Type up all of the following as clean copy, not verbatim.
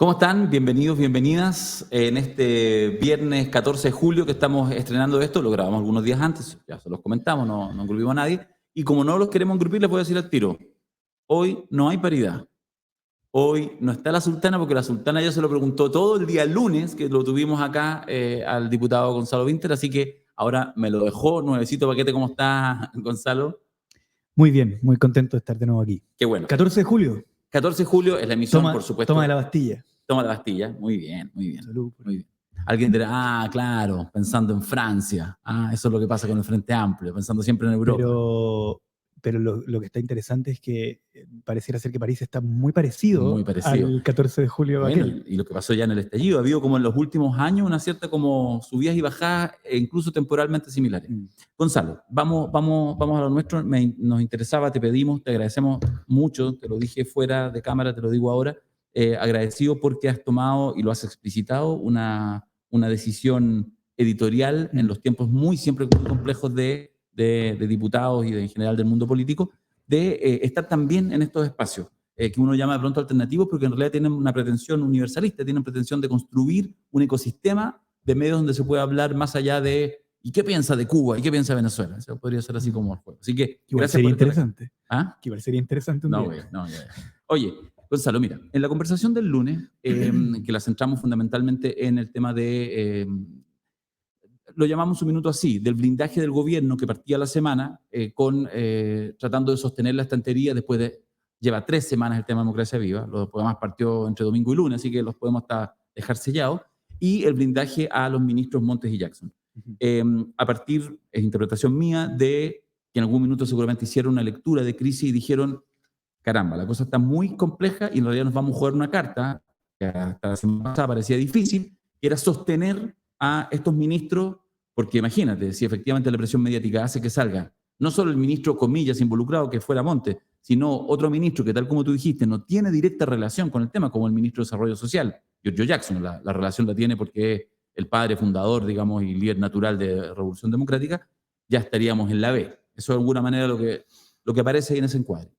¿Cómo están? Bienvenidos, bienvenidas. En este viernes 14 de julio que estamos estrenando esto, lo grabamos algunos días antes, ya se los comentamos, no engrupimos a nadie. Y como no los queremos engrupir, les voy a decir al tiro, hoy no hay paridad. Hoy no está la sultana porque la sultana ya se lo preguntó todo el día lunes, que lo tuvimos acá al diputado Gonzalo Vinter, así que ahora me lo dejó nuevecito paquete. ¿Cómo está, Gonzalo? Muy bien, muy contento de estar de nuevo aquí. Qué bueno. 14 de julio, 14 de julio es la emisión, por supuesto. toma de la Bastilla. Toma la Bastilla. Muy bien, muy bien. Salud. Muy bien. Alguien dirá, claro, pensando en Francia. Eso es lo que pasa con el Frente Amplio, pensando siempre en Europa. Pero lo que está interesante es que pareciera ser que París está muy parecido al 14 de julio. Bueno, y lo que pasó ya en el estallido, ha habido como en los últimos años una cierta como subidas y bajadas, incluso temporalmente similares. Gonzalo, vamos a lo nuestro. Nos interesaba, te pedimos, te agradecemos mucho, te lo dije fuera de cámara, te lo digo ahora, agradecido porque has tomado y lo has explicitado una decisión editorial en los tiempos siempre muy complejos de diputados y en general del mundo político, de estar también en estos espacios, que uno llama de pronto alternativos, porque en realidad tienen una pretensión universalista, tienen pretensión de construir un ecosistema de medios donde se puede hablar más allá de ¿y qué piensa de Cuba? ¿Y qué piensa de Venezuela? Eso podría ser así como el juego. Así que igual sería interesante. ¿Ah? Que igual sería interesante un día. Ya. Oye, Gonzalo, mira, en la conversación del lunes, que la centramos fundamentalmente en el tema de lo llamamos un minuto así, del blindaje del gobierno que partía la semana tratando de sostener la estantería después de, lleva 3 semanas el tema Democracia Viva, lo demás partió entre domingo y lunes, así que los podemos hasta dejar sellados, y el blindaje a los ministros Montes y Jackson. A partir, es interpretación mía, de que en algún minuto seguramente hicieron una lectura de crisis y dijeron, caramba, la cosa está muy compleja y en realidad nos vamos a jugar una carta que hasta la semana pasada parecía difícil, que era sostener a estos ministros, porque imagínate, si efectivamente la presión mediática hace que salga no solo el ministro, comillas, involucrado, que fuera Monte, sino otro ministro que, tal como tú dijiste, no tiene directa relación con el tema, como el ministro de Desarrollo Social, Giorgio Jackson. La relación la tiene porque es el padre fundador, digamos, y líder natural de Revolución Democrática. Ya estaríamos en la B. Eso de alguna manera lo que aparece ahí en ese encuadre.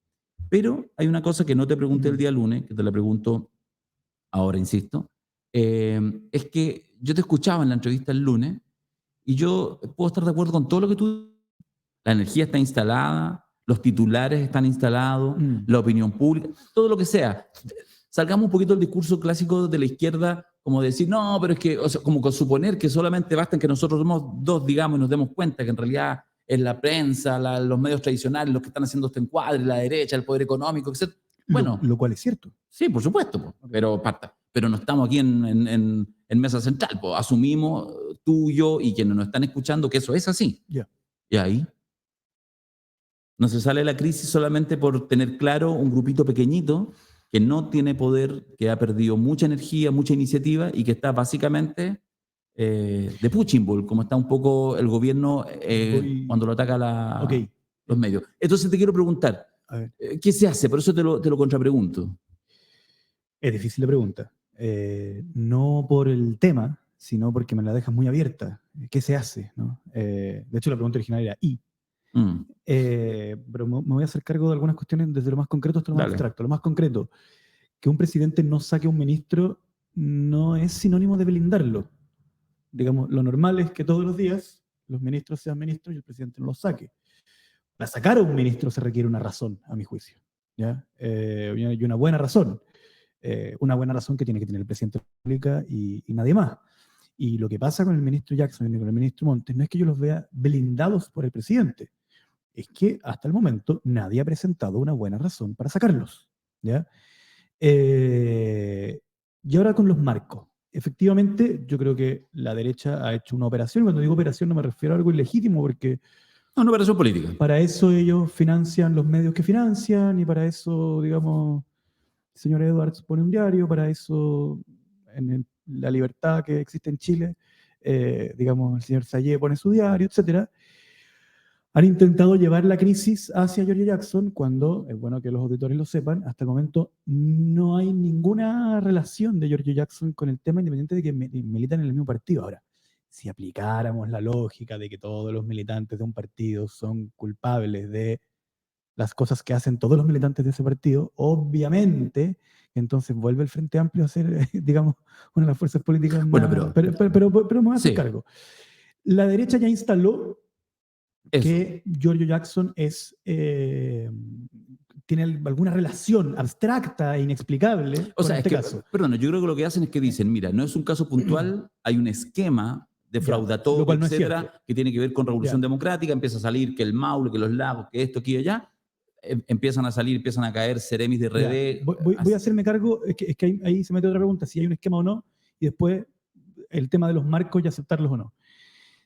Pero hay una cosa que no te pregunté el día lunes, que te la pregunto ahora, insisto, es que yo te escuchaba en la entrevista el lunes y yo puedo estar de acuerdo con todo lo que tú. La energía está instalada, los titulares están instalados, la opinión pública, todo lo que sea. Salgamos un poquito del discurso clásico de la izquierda, como decir, no, pero es que, o sea, como con suponer que solamente basta que nosotros somos dos, digamos, y nos demos cuenta que en realidad es la prensa, los medios tradicionales los que están haciendo este encuadre, la derecha, el poder económico, etc. Bueno, lo cual es cierto. Sí, por supuesto, pero no estamos aquí en mesa central, asumimos tú, yo y quienes nos están escuchando que eso es así. Yeah. Y ahí no se sale de la crisis solamente por tener claro un grupito pequeñito que no tiene poder, que ha perdido mucha energía, mucha iniciativa y que está básicamente de punching ball, como está un poco el gobierno cuando lo ataca los medios. Entonces te quiero preguntar, ¿qué se hace? Por eso te lo contrapregunto. Es difícil la pregunta. No por el tema, sino porque me la dejas muy abierta. ¿Qué se hace? ¿No? De hecho, la pregunta original era ¿y? Pero me voy a hacer cargo de algunas cuestiones desde lo más concreto hasta lo más abstracto. Lo más concreto, que un presidente no saque a un ministro no es sinónimo de blindarlo. Digamos, lo normal es que todos los días los ministros sean ministros y el presidente no los saque. Para sacar a un ministro se requiere una razón, a mi juicio. ¿Ya? Y una buena razón. Una buena razón que tiene que tener el presidente de la República y nadie más. Y lo que pasa con el ministro Jackson y con el ministro Montes no es que yo los vea blindados por el presidente, es que hasta el momento nadie ha presentado una buena razón para sacarlos. ¿Ya? Y ahora con los marcos. Efectivamente, yo creo que la derecha ha hecho una operación. Cuando digo operación no me refiero a algo ilegítimo, porque no, una operación política. Para eso ellos financian los medios que financian y para eso, digamos, el señor Edwards pone un diario, para eso la libertad que existe en Chile, digamos, el señor Sayé pone su diario, etc. Han intentado llevar la crisis hacia Giorgio Jackson cuando, es bueno que los auditores lo sepan, hasta el momento no hay ninguna relación de Giorgio Jackson con el tema, independiente de que militan en el mismo partido. Ahora, si aplicáramos la lógica de que todos los militantes de un partido son culpables de las cosas que hacen todos los militantes de ese partido, obviamente, entonces vuelve el Frente Amplio a ser, digamos, una de las fuerzas políticas más... Bueno, pero me voy a hacer sí. cargo. La derecha ya instaló Eso. que Giorgio Jackson tiene alguna relación abstracta e inexplicable O sea, con este caso. perdón, yo creo que lo que hacen es que dicen, mira, no es un caso puntual, hay un esquema defraudatorio, lo cual no es etcétera, cierto. que tiene que ver con Revolución Ya. Democrática, empieza a salir que el Maule, que los Lagos, que esto, aquí y allá, empiezan a caer seremis de RD. Voy a hacerme cargo, es que ahí se mete otra pregunta, si hay un esquema o no, y después el tema de los marcos y aceptarlos o no.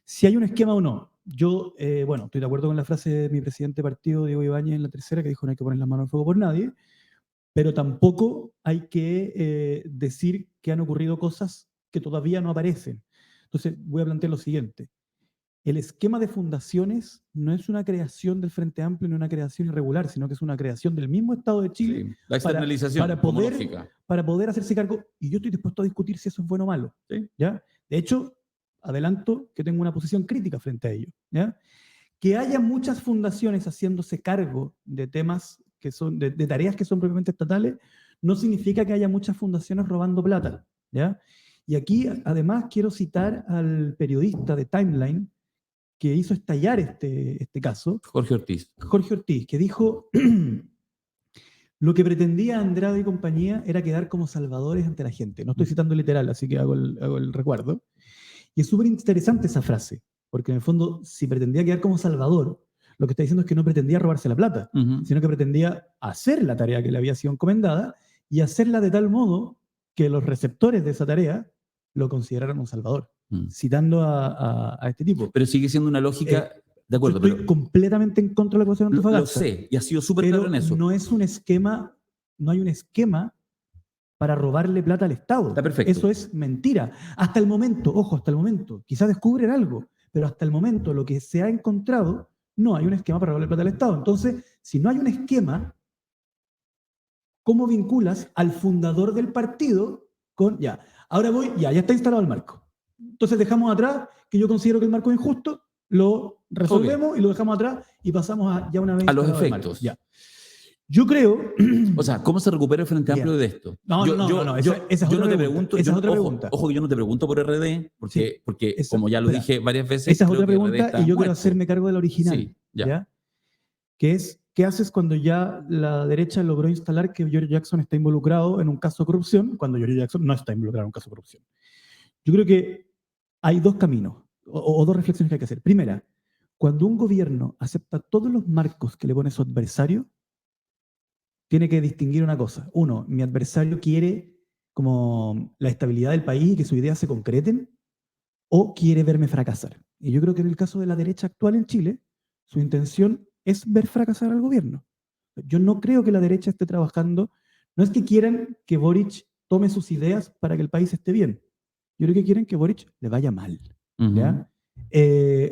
Si hay un esquema o no, yo, estoy de acuerdo con la frase de mi presidente de partido, Diego Ibáñez, en la tercera, que dijo no hay que poner las manos al fuego por nadie, pero tampoco hay que decir que han ocurrido cosas que todavía no aparecen. Entonces, voy a plantear lo siguiente. El esquema de fundaciones no es una creación del Frente Amplio ni una creación irregular, sino que es una creación del mismo Estado de Chile. Sí, la externalización para poder hacerse cargo, y yo estoy dispuesto a discutir si eso es bueno o malo. Sí. ¿Ya? De hecho, adelanto que tengo una posición crítica frente a ello. ¿Ya? Que haya muchas fundaciones haciéndose cargo de temas que son, de tareas que son propiamente estatales, no significa que haya muchas fundaciones robando plata. ¿Ya? Y aquí, además, quiero citar al periodista de Timeline que hizo estallar este caso. Jorge Ortiz, que dijo lo que pretendía Andrade y compañía era quedar como salvadores ante la gente. No estoy citando literal, así que hago el recuerdo. Y es súper interesante esa frase, porque en el fondo, si pretendía quedar como salvador, lo que está diciendo es que no pretendía robarse la plata, sino que pretendía hacer la tarea que le había sido encomendada y hacerla de tal modo que los receptores de esa tarea lo consideraran un salvador, citando a este tipo. Pero sigue siendo una lógica... De acuerdo, yo estoy completamente en contra de la ecuación de Antofagasta. Lo sé, y ha sido súper claro en eso. No es un esquema, no hay un esquema para robarle plata al Estado. Está perfecto. Eso es mentira. Hasta el momento, ojo, hasta el momento, quizás descubren algo, pero hasta el momento lo que se ha encontrado, no hay un esquema para robarle plata al Estado. Entonces, si no hay un esquema, ¿cómo vinculas al fundador del partido con, ya está instalado el marco? Entonces dejamos atrás que yo considero que el marco es injusto, lo resolvemos y lo dejamos atrás y pasamos a ya una vez a los efectos. Ya. Yo creo... O sea, ¿cómo se recupera el Frente Amplio de esto? Esa es otra pregunta. Ojo que yo no te pregunto por RD, porque como ya lo dije varias veces... Esa es otra pregunta y yo quiero hacerme cargo de la original. Sí, ya. Que es, ¿qué haces cuando ya la derecha logró instalar que Giorgio Jackson está involucrado en un caso de corrupción, cuando Giorgio Jackson no está involucrado en un caso de corrupción? Yo creo que hay dos caminos, o dos reflexiones que hay que hacer. Primera, cuando un gobierno acepta todos los marcos que le pone su adversario, tiene que distinguir una cosa. Uno, mi adversario quiere como la estabilidad del país y que sus ideas se concreten, o quiere verme fracasar. Y yo creo que en el caso de la derecha actual en Chile, su intención es ver fracasar al gobierno. Yo no creo que la derecha esté trabajando, no es que quieran que Boric tome sus ideas para que el país esté bien. Yo creo que quieren que Boric le vaya mal. ¿Ya?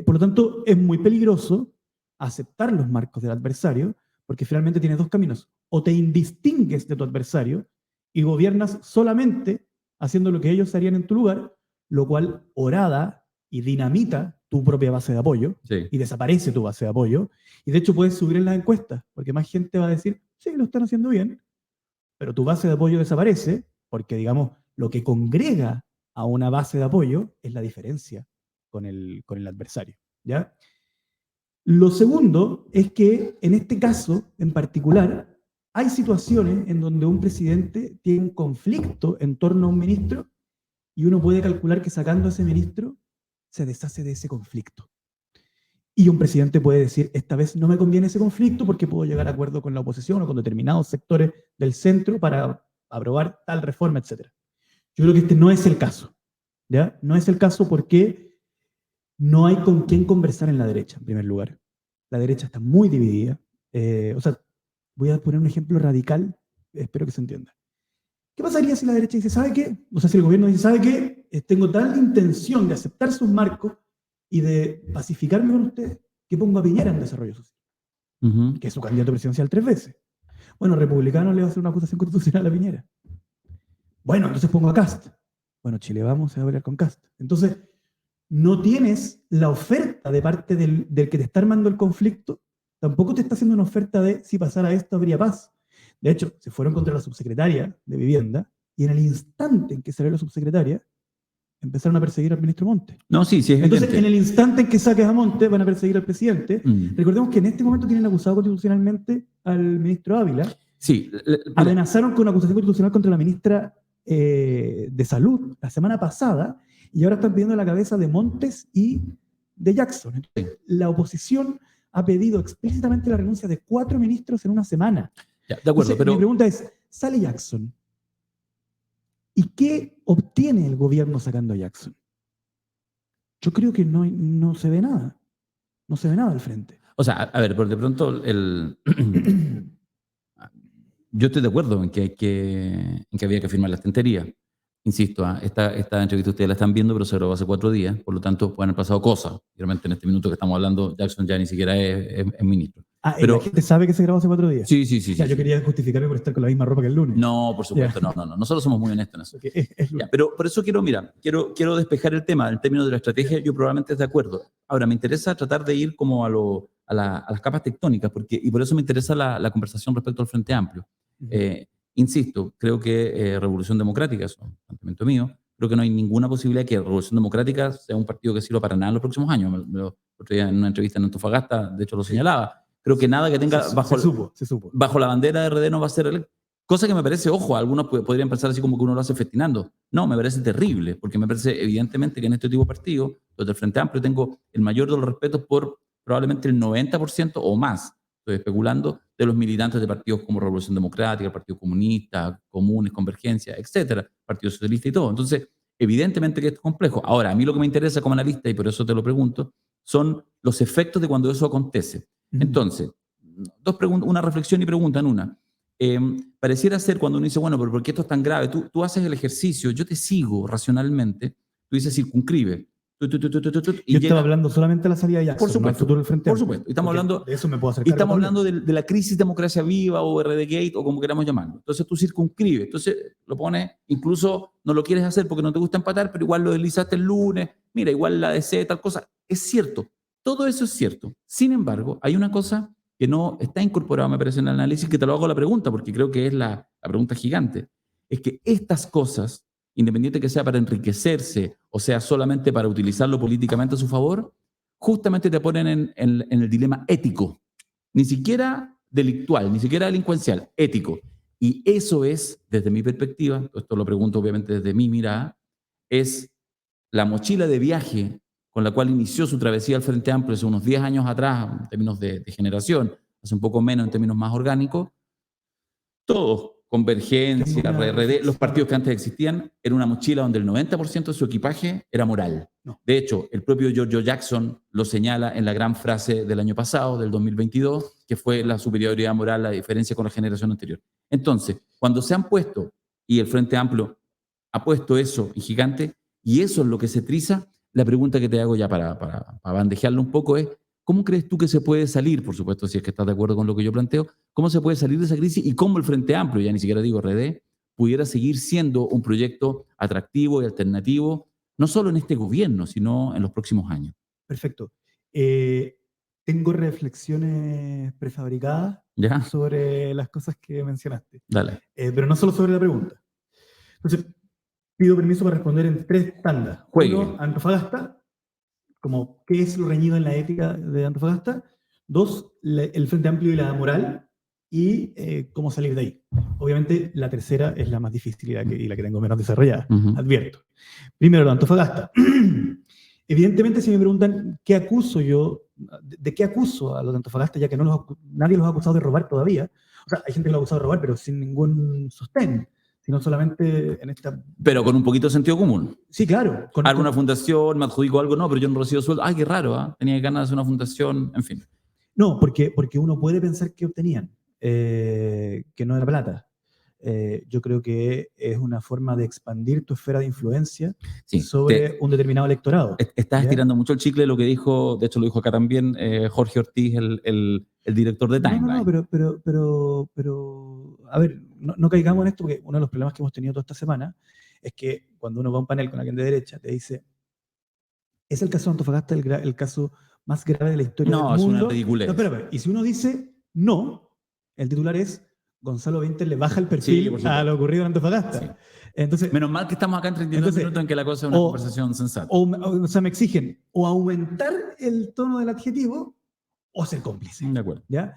Por lo tanto, es muy peligroso aceptar los marcos del adversario, porque finalmente tienes dos caminos. O te indistingues de tu adversario y gobiernas solamente haciendo lo que ellos harían en tu lugar, lo cual horada y dinamita tu propia base de apoyo, y desaparece tu base de apoyo, y de hecho puedes subir en las encuestas, porque más gente va a decir, sí, lo están haciendo bien, pero tu base de apoyo desaparece, porque digamos, lo que congrega a una base de apoyo es la diferencia con el adversario, ¿ya? Lo segundo es que en este caso en particular hay situaciones en donde un presidente tiene un conflicto en torno a un ministro y uno puede calcular que sacando a ese ministro se deshace de ese conflicto. Y un presidente puede decir, esta vez no me conviene ese conflicto porque puedo llegar a acuerdo con la oposición o con determinados sectores del centro para aprobar tal reforma, etc. Yo creo que este no es el caso, ¿ya? No es el caso porque no hay con quién conversar en la derecha, en primer lugar. La derecha está muy dividida. Voy a poner un ejemplo radical, espero que se entienda. ¿Qué pasaría si la derecha dice, ¿sabe qué? O sea, si el gobierno dice, ¿sabe qué? Tengo tal intención de aceptar sus marcos y de pacificarme con ustedes que pongo a Piñera en desarrollo social, que es su candidato presidencial 3 veces. Bueno, republicano le va a hacer una acusación constitucional a Piñera. Bueno, entonces pongo a Kast. Bueno, Chile Vamos se va a pelear con Kast. Entonces, no tienes la oferta de parte del que te está armando el conflicto tampoco te está haciendo una oferta de si pasara esto habría paz. De hecho, se fueron contra la subsecretaria de Vivienda y en el instante en que salió la subsecretaria, empezaron a perseguir al ministro Montes. No, sí, sí, es Entonces, evidente. en el instante en que saques a Montes, van a perseguir al presidente. Mm. Recordemos que en este momento tienen acusado constitucionalmente al ministro Ávila. Sí. Amenazaron con una acusación constitucional contra la ministra de Salud la semana pasada y ahora están pidiendo la cabeza de Montes y de Jackson. Entonces, la oposición ha pedido explícitamente la renuncia de 4 ministros en una semana. Ya, de acuerdo, Entonces, pero mi pregunta es, sale Jackson, ¿y qué obtiene el gobierno sacando a Jackson? Yo creo que no se ve nada. No se ve nada al frente. o sea, a ver, por de pronto yo estoy de acuerdo en que había que firmar la estantería. Insisto, esta entrevista ustedes la están viendo, pero se grabó hace 4 días, por lo tanto pueden haber pasado cosas. Realmente en este minuto que estamos hablando, Jackson ya ni siquiera es ministro. Ah, pero la gente sabe que se grabó hace 4 días. Sí. Ya, yo quería justificarme por estar con la misma ropa que el lunes. No, por supuesto, Ya. no. Nosotros somos muy honestos en eso. Okay, Ya, pero por eso quiero despejar el tema. En términos de la estrategia, yo probablemente esté de acuerdo. Ahora, me interesa tratar de ir como a las capas tectónicas, y por eso me interesa la conversación respecto al Frente Amplio. Insisto, creo que Revolución Democrática, es un planteamiento mío, creo que no hay ninguna posibilidad que Revolución Democrática sea un partido que sirva para nada en los próximos años. El otro día en una entrevista en Antofagasta, de hecho lo señalaba. Creo que nada que tenga se supo. bajo la bandera de RD no va a ser electo. Cosa que me parece, ojo, algunos podrían pensar así como que uno lo hace festinando. No, me parece terrible, porque me parece evidentemente que en este tipo de partidos, los del Frente Amplio, tengo el mayor de los respetos por probablemente el 90% o más, estoy especulando, de los militantes de partidos como Revolución Democrática, Partido Comunista, Comunes, Convergencia, etcétera, Partido Socialista y todo. Entonces, evidentemente que esto es complejo. Ahora, a mí lo que me interesa como analista, y por eso te lo pregunto, son los efectos de cuando eso acontece. Entonces, una reflexión y pregunta en una. Pareciera ser cuando uno dice, bueno, pero ¿por qué esto es tan grave? Tú haces el ejercicio, yo te sigo racionalmente, tú dices circunscribe. Yo estaba hablando solamente de la salida de Jackson, por supuesto, no futuro del Frente por Amplio. supuesto. Estamos hablando, de eso me puedo acercar. Estamos hablando de la crisis democracia viva o RD Gate o como queramos llamarlo. Entonces tú circunscribes, entonces lo pones, incluso no lo quieres hacer porque no te gusta empatar, pero igual lo deslizaste el lunes, mira, igual la DC, tal cosa. Es cierto, todo eso es cierto. Sin embargo, hay una cosa que no está incorporada, me parece, en el análisis, que te lo hago la pregunta, porque creo que es la pregunta gigante. Es que estas cosas, independiente que sea para enriquecerse o sea solamente para utilizarlo políticamente a su favor, justamente te ponen en el dilema ético, ni siquiera delictual, ni siquiera delincuencial, ético. Y eso es, desde mi perspectiva, esto lo pregunto obviamente desde mi mirada, es la mochila de viaje con la cual inició su travesía al Frente Amplio hace unos 10 años atrás, en términos de generación, hace un poco menos en términos más orgánicos. Todos, Convergencia, RD, los partidos que antes existían, era una mochila donde el 90% de su equipaje era moral. No. De hecho, el propio Giorgio Jackson lo señala en la gran frase del año pasado, del 2022, que fue la superioridad moral, la diferencia con la generación anterior. Entonces, cuando se han puesto, y el Frente Amplio ha puesto eso en gigante, y eso es lo que se triza, la pregunta que te hago ya para bandejearlo un poco es, ¿cómo crees tú que se puede salir, por supuesto, si es que estás de acuerdo con lo que yo planteo, cómo se puede salir de esa crisis y cómo el Frente Amplio, ya ni siquiera digo RD, pudiera seguir siendo un proyecto atractivo y alternativo, no solo en este gobierno, sino en los próximos años? Perfecto. Tengo reflexiones prefabricadas ¿Ya? sobre las cosas que mencionaste. Dale. Pero no solo sobre la pregunta. Entonces, pido permiso para responder en 3 tandas. Juegue. 1, Antofagasta, como qué es lo reñido en la ética de Antofagasta. 2, el Frente Amplio y la moral. Y cómo salir de ahí. Obviamente, la tercera es la más difícil y la que tengo menos desarrollada, advierto. Primero, la Antofagasta. Evidentemente, si me preguntan qué acuso yo, de qué acuso a los de Antofagasta, ya que nadie los ha acusado de robar todavía. O sea, hay gente que los ha acusado de robar, pero sin ningún sostén, sino solamente en esta... Pero con un poquito de sentido común. Sí, claro. Alguna fundación, me adjudico algo, no, pero yo no recibo sueldo. Ay, qué raro, ¿eh? Tenía ganas de hacer una fundación, en fin. No, porque uno puede pensar que obtenían, que no era plata. Yo creo que es una forma de expandir tu esfera de influencia sobre un determinado electorado. Estás estirando mucho el chicle, lo que dijo, de hecho lo dijo acá también Jorge Ortiz, el director de Timeline. No, pero a ver, no caigamos en esto, porque uno de los problemas que hemos tenido toda esta semana es que cuando uno va a un panel con alguien de derecha, te dice, ¿es el caso de Antofagasta el caso más grave de la historia No, del es mundo. una ridiculez. No, espera. Y si uno dice no, el titular es Gonzalo Vinter le baja el perfil a lo ocurrido en Antofagasta. Sí. Entonces, menos mal que estamos acá en 39 minutos en que la cosa es una conversación sensata. O sea, me exigen o aumentar el tono del adjetivo o ser cómplice. De acuerdo. ¿Ya?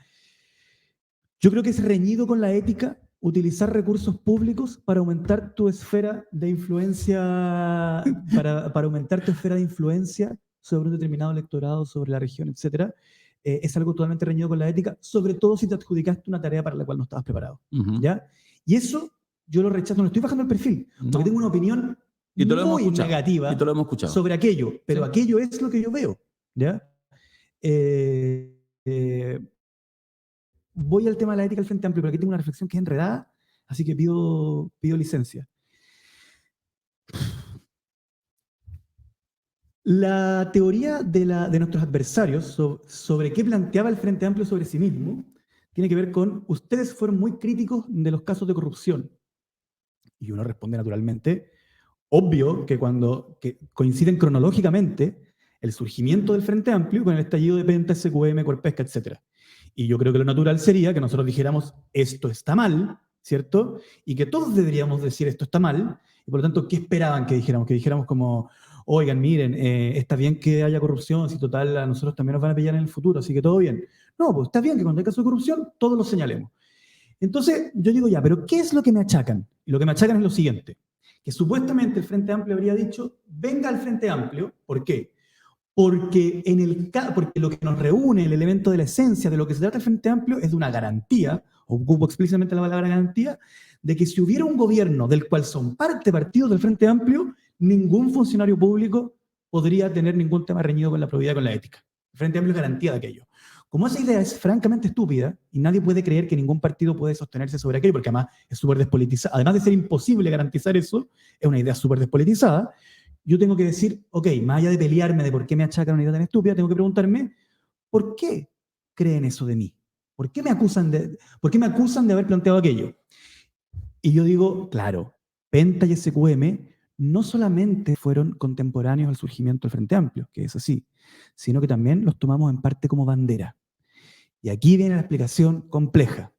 Yo creo que es reñido con la ética utilizar recursos públicos para aumentar tu esfera de influencia, para aumentar tu esfera de influencia sobre un determinado electorado, sobre la región, etc. Es algo totalmente reñido con la ética, sobre todo si te adjudicaste una tarea para la cual no estabas preparado. ¿Ya? Y eso yo lo rechazo, no estoy bajando el perfil, porque tengo una opinión muy negativa sobre aquello, pero aquello es lo que yo veo. ¿Ya? Voy al tema de la ética del Frente Amplio, pero aquí tengo una reflexión que es enredada, así que pido licencia. La teoría de nuestros adversarios sobre qué planteaba el Frente Amplio sobre sí mismo tiene que ver con, ustedes fueron muy críticos de los casos de corrupción. Y uno responde naturalmente, obvio que cuando coinciden cronológicamente el surgimiento del Frente Amplio con el estallido de Penta, SQM, Corpesca, etc. Y yo creo que lo natural sería que nosotros dijéramos, esto está mal, ¿cierto? Y que todos deberíamos decir, esto está mal. Y por lo tanto, ¿qué esperaban que dijéramos? Que dijéramos como, oigan, miren, está bien que haya corrupción, si total a nosotros también nos van a pillar en el futuro, así que todo bien. No, pues está bien que cuando hay caso de corrupción, todos lo señalemos. Entonces, yo digo ya, pero ¿qué es lo que me achacan? Y lo que me achacan es lo siguiente, que supuestamente el Frente Amplio habría dicho, venga al Frente Amplio, ¿por qué? Porque lo que nos reúne, el elemento de la esencia de lo que se trata el Frente Amplio es de una garantía, ocupo explícitamente la palabra garantía, de que si hubiera un gobierno del cual son parte partidos del Frente Amplio, ningún funcionario público podría tener ningún tema reñido con la probidad y con la ética. El Frente Amplio es garantía de aquello. Como esa idea es francamente estúpida y nadie puede creer que ningún partido puede sostenerse sobre aquello, porque además es súper despolitizada, además de ser imposible garantizar eso, es una idea súper despolitizada, yo tengo que decir, ok, más allá de pelearme de por qué me achacan una idea tan estúpida, tengo que preguntarme, ¿por qué creen eso de mí? ¿Por qué me acusan de haber planteado aquello? Y yo digo, claro, Penta y SQM no solamente fueron contemporáneos al surgimiento del Frente Amplio, que es así, sino que también los tomamos en parte como bandera. Y aquí viene la explicación compleja.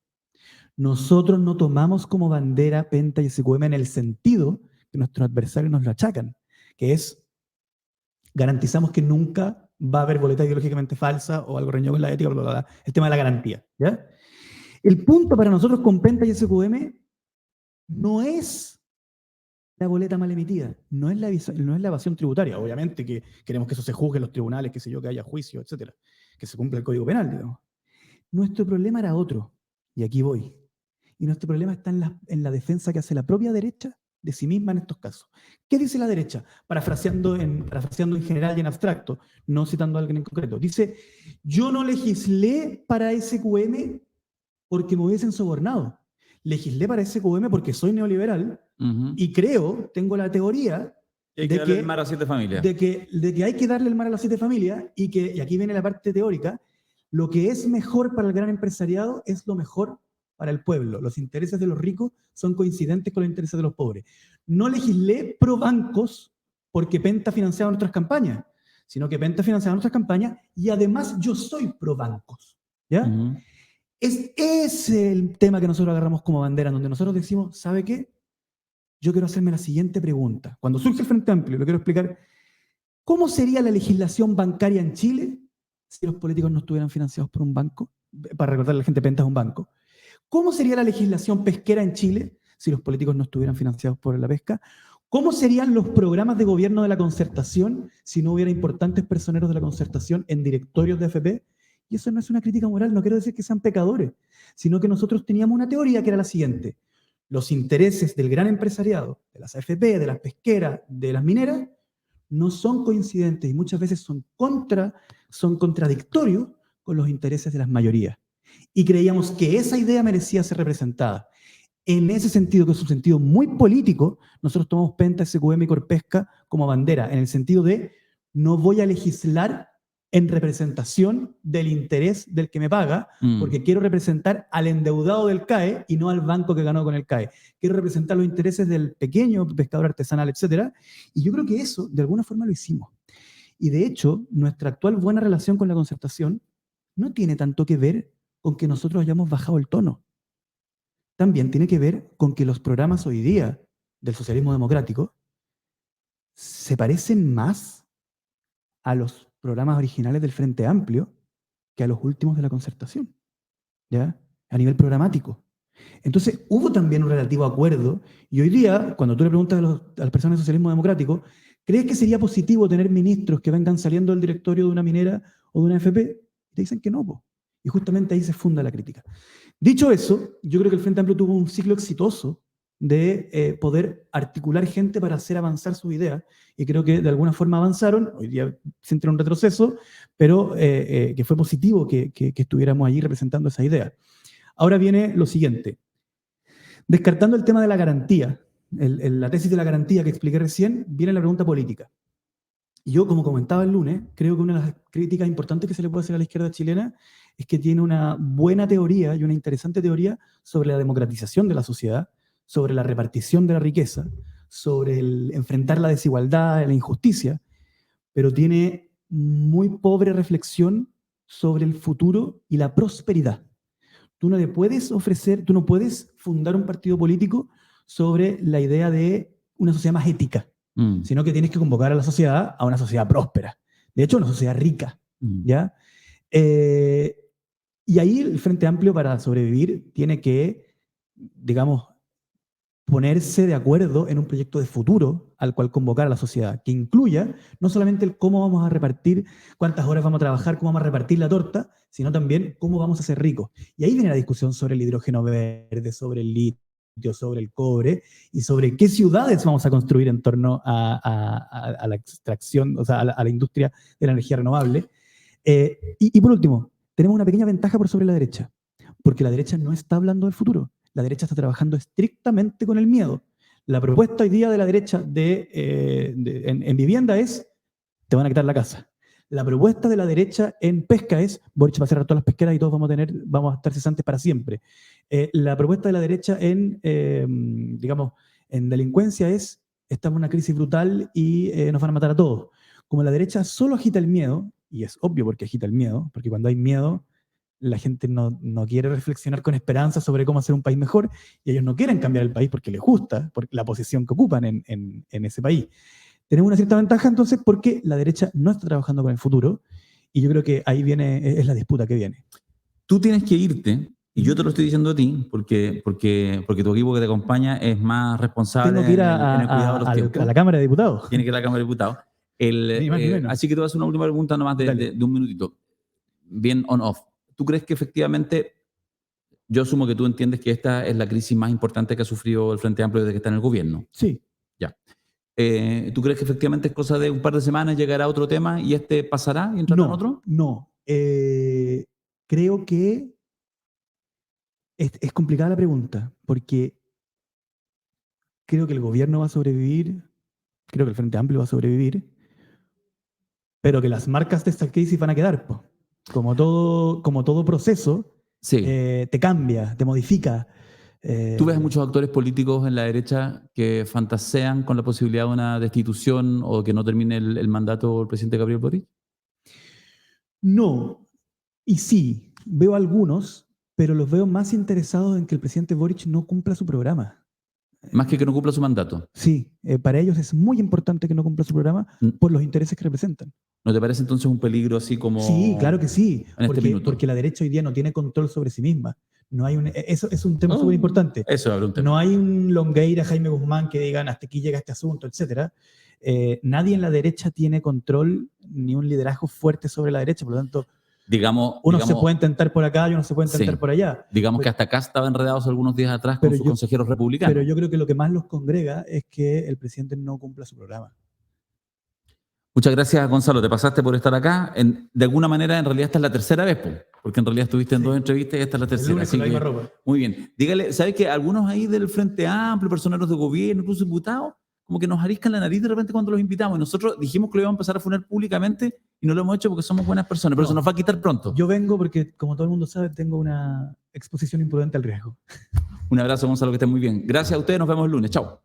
Nosotros no tomamos como bandera Penta y SQM en el sentido que nuestros adversarios nos lo achacan, que es, garantizamos que nunca va a haber boleta ideológicamente falsa o algo reñido con la ética, bla, bla, bla, el tema de la garantía. ¿Ya? El punto para nosotros con Penta y SQM no es la boleta mal emitida, no es la evasión tributaria. Obviamente que queremos que eso se juzgue en los tribunales, que haya juicio, etcétera, que se cumpla el Código Penal, digamos. Nuestro problema era otro, y aquí voy. Y nuestro problema está en la defensa que hace la propia derecha de sí misma en estos casos. ¿Qué dice la derecha? Parafraseando en general y en abstracto, no citando a alguien en concreto. Dice, yo no legislé para SQM porque me hubiesen sobornado. Legislé para SQM porque soy neoliberal y tengo la teoría de que darle el mar a 7 familias. De que hay que darle el mar a las 7 familias y aquí viene la parte teórica, lo que es mejor para el gran empresariado es lo mejor para el pueblo. Los intereses de los ricos son coincidentes con los intereses de los pobres. No legislé pro bancos porque Penta financiaba nuestras campañas, sino que Penta financiaba nuestras campañas y además yo soy pro bancos. ¿Ya? Es el tema que nosotros agarramos como bandera, donde nosotros decimos, ¿sabe qué? Yo quiero hacerme la siguiente pregunta. Cuando surge el Frente Amplio, lo quiero explicar. ¿Cómo sería la legislación bancaria en Chile si los políticos no estuvieran financiados por un banco? Para recordar a la gente, Penta es un banco. ¿Cómo sería la legislación pesquera en Chile si los políticos no estuvieran financiados por la pesca? ¿Cómo serían los programas de gobierno de la concertación si no hubiera importantes personeros de la concertación en directorios de AFP? Y eso no es una crítica moral, no quiero decir que sean pecadores, sino que nosotros teníamos una teoría que era la siguiente. Los intereses del gran empresariado, de las AFP, de las pesqueras, de las mineras, no son coincidentes y muchas veces son contradictorios con los intereses de las mayorías. Y creíamos que esa idea merecía ser representada. En ese sentido, que es un sentido muy político, nosotros tomamos Penta, SQM y Corpesca como bandera, en el sentido de no voy a legislar en representación del interés del que me paga, porque quiero representar al endeudado del CAE y no al banco que ganó con el CAE. Quiero representar los intereses del pequeño pescador artesanal, etc. Y yo creo que eso, de alguna forma, lo hicimos. Y de hecho, nuestra actual buena relación con la concertación no tiene tanto que ver con que nosotros hayamos bajado el tono. También tiene que ver con que los programas hoy día del socialismo democrático se parecen más a los programas originales del Frente Amplio que a los últimos de la concertación, ¿ya? A nivel programático. Entonces, hubo también un relativo acuerdo, y hoy día, cuando tú le preguntas a las personas del socialismo democrático, ¿crees que sería positivo tener ministros que vengan saliendo del directorio de una minera o de una FP? Y te dicen que no, po. Y justamente ahí se funda la crítica. Dicho eso, yo creo que el Frente Amplio tuvo un ciclo exitoso de poder articular gente para hacer avanzar sus ideas, y creo que de alguna forma avanzaron. Hoy día se entra en un retroceso, pero que fue positivo que estuviéramos allí representando esa idea. Ahora viene lo siguiente. Descartando el tema de la garantía, la tesis de la garantía que expliqué recién, viene la pregunta política. Y yo, como comentaba el lunes, creo que una de las críticas importantes que se le puede hacer a la izquierda chilena es que tiene una buena teoría y una interesante teoría sobre la democratización de la sociedad, sobre la repartición de la riqueza, sobre el enfrentar la desigualdad, la injusticia, pero tiene muy pobre reflexión sobre el futuro y la prosperidad. Tú no le puedes ofrecer, tú no puedes fundar un partido político sobre la idea de una sociedad más ética, sino que tienes que convocar a la sociedad a una sociedad próspera. De hecho, una sociedad rica, ¿ya? Y ahí el Frente Amplio, para sobrevivir, tiene que, digamos, ponerse de acuerdo en un proyecto de futuro al cual convocar a la sociedad, que incluya no solamente el cómo vamos a repartir, cuántas horas vamos a trabajar, cómo vamos a repartir la torta, sino también cómo vamos a ser ricos. Y ahí viene la discusión sobre el hidrógeno verde, sobre el litio, sobre el cobre, y sobre qué ciudades vamos a construir en torno a la extracción, o sea, a la industria de la energía renovable. Y por último, tenemos una pequeña ventaja por sobre la derecha, porque la derecha no está hablando del futuro. La derecha está trabajando estrictamente con el miedo. La propuesta hoy día de la derecha en vivienda es: te van a quitar la casa. La propuesta de la derecha en pesca es: Boric va a cerrar todas las pesqueras y todos vamos a estar cesantes para siempre. La propuesta de la derecha digamos, en delincuencia es: estamos en una crisis brutal y nos van a matar a todos. Como la derecha solo agita el miedo, y es obvio porque agita el miedo, porque cuando hay miedo, la gente no quiere reflexionar con esperanza sobre cómo hacer un país mejor, y ellos no quieren cambiar el país porque les gusta, por la posición que ocupan en ese país. Tenemos una cierta ventaja entonces porque la derecha no está trabajando con el futuro, y yo creo que ahí es la disputa que viene. Tú tienes que irte, y yo te lo estoy diciendo a ti, porque tu equipo que te acompaña es más responsable. Tengo que ir en el cuidado de los tiempos. A la Cámara de Diputados. Tiene que ir a la Cámara de Diputados. Así que te voy a hacer una última pregunta nomás de un minutito. Bien on-off. ¿Tú crees que efectivamente, yo asumo que tú entiendes que esta es la crisis más importante que ha sufrido el Frente Amplio desde que está en el gobierno? Sí. Ya. ¿Tú crees que efectivamente es cosa de un par de semanas llegará otro tema y este pasará y entrará en otro? No. Creo que es complicada la pregunta, porque creo que el gobierno va a sobrevivir, creo que el Frente Amplio va a sobrevivir, pero que las marcas de esta crisis van a quedar, po. Como todo proceso, sí. Te cambia, te modifica. ¿Tú ves a muchos actores políticos en la derecha que fantasean con la posibilidad de una destitución o que no termine el mandato del presidente Gabriel Boric? No, y sí, veo algunos, pero los veo más interesados en que el presidente Boric no cumpla su programa. Más que no cumpla su mandato. Sí, para ellos es muy importante que no cumpla su programa por los intereses que representan. ¿No te parece entonces un peligro así como...? Sí, claro que sí, porque la derecha hoy día no tiene control sobre sí misma. No hay eso es un tema súper importante. Eso es un tema. No hay un Longueira, Jaime Guzmán que digan hasta aquí llega este asunto, etc. Nadie en la derecha tiene control ni un liderazgo fuerte sobre la derecha, por lo tanto, uno se puede intentar por acá y uno se puede intentar por allá. Digamos que hasta acá estaban enredados algunos días atrás con sus consejeros republicanos. Pero yo creo que lo que más los congrega es que el presidente no cumpla su programa. Muchas gracias, Gonzalo. Te pasaste por estar acá. De alguna manera, en realidad, esta es la tercera vez, porque en realidad estuviste en 2 entrevistas y esta es la tercera. Así que, ropa. Muy bien. Dígale, ¿sabes que algunos ahí del Frente Amplio, personeros de gobierno, incluso diputados, como que nos ariscan la nariz de repente cuando los invitamos? Y nosotros dijimos que lo íbamos a empezar a funar públicamente y no lo hemos hecho porque somos buenas personas, pero eso nos va a quitar pronto. Yo vengo porque, como todo el mundo sabe, tengo una exposición imprudente al riesgo. Un abrazo, Gonzalo, que estés muy bien. Gracias a ustedes, nos vemos el lunes. Chao.